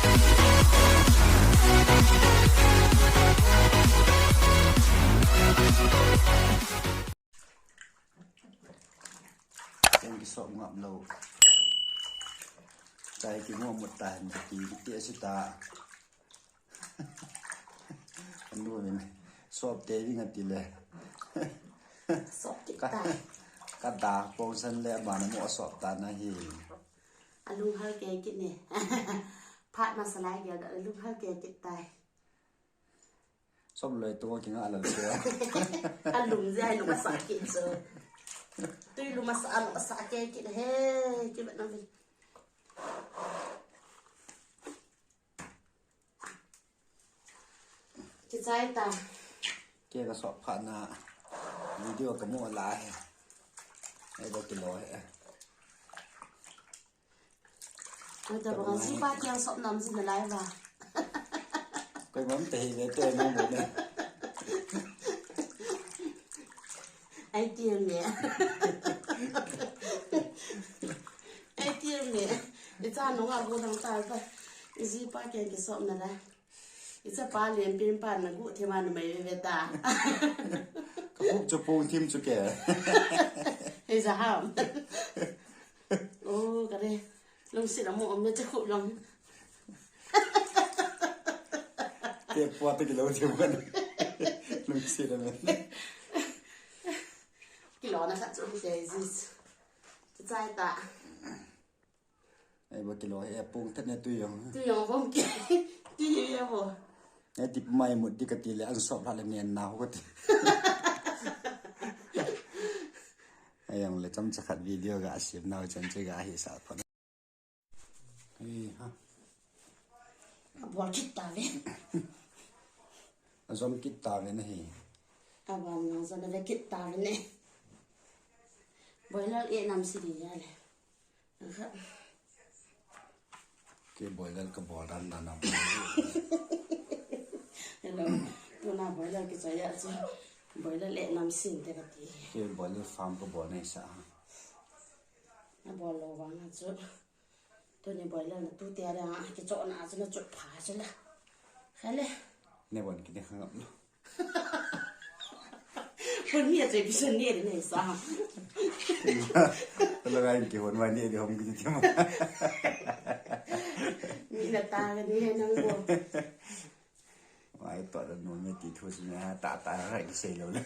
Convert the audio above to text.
Yang kisok ngap lauใจกินง่วงหมดตายมันตีเตี้ยสิตาอันนู้นนี่สอบเตวิ่งกันตีเลยสอบติดตาก็ตาโปงสันแล้วบ้านมั่วสอบตาหน้าเฮลุงเฮาแกกินเนี่ยพัดมาสไลด์เดียวลุงเฮาแกติดตายส้มเลยตัวกินอะไรเสือลุงใจลุงมาสากินเสือตุ้ยลุงมาสาลุงมาสาแกกินเฮ้กินแบบนั้นเลยจิตใจตาเกี่ยก็สอบผ่านหน้าวิดีโอกับมั่วลายให้ได้กินร้อยจะบอกว่าสิป้าเจียงสอบน้ำสินอะไรวะก็มันตีเลยตัวน้องหมดเลยไอเตียงเนี่ยไอเตียงเนี่ยไอจ้าน้องอากูทำตายไปไอสิป้าแกงกินสอบนั่นแหละไอจะป้าเรียนเป็นป้าหนังกูที่มันไม่เวตาก็ปุ๊บจะปูทิมจะแก่ไอจะห้ามโอ้ก็เลยลงสิละมุมเนี่ยจะขุดลงเจ็บปวดตั้งกี่โลเจ็บกันลงสิละมันกี่โลนะสักจุดเดียวจะใจตาไอ้บ่กี่โลไอ้ปุ้งท่านเนี่ยตุยองผมเก๋ตุยยังบ่ไอ้ติดไม่หมดที่กติเลยอันสอบพลาดเนียนหนาวก็ติไอ้ยังเลยจำจะขัดวิดีโอกับอาชีพหนาวจนจะกาหิสาพอฮะบอกคิดตาเลยอันสมคิดตาเลยนะฮีวันนั้นจะได้คิดตาเลยเนี่ยบ่อยแล้วนำสิริยาเลยนะครับเก็บบ่อยแล้วก็บ่อดันนำแล้วตัวน่าบ่อยแล้วก็จะยากสิบ่อยแล้วนำสิ่งแต่กติเก็บบ่อยแล้วฟาร์มก็บ่อในสาบ่ระวังนะจุดตัวนี้บ่อยแล้วนะตู้เตียร์อ่ะจะจอดนะจะจุดผาใช่ไหมใช่เลยในวันกินได้ข้างนอกคนนี้จะพิเศษเนี่ยในสามแล้วไงกี่คนวันนี้เดี๋ยวผมกินที่มันมีหน้าตากันนี่นั่งบนไว้ต่อจากนู้นไม่ตีทุนนะตาอะไรก็เสียแล้วนะ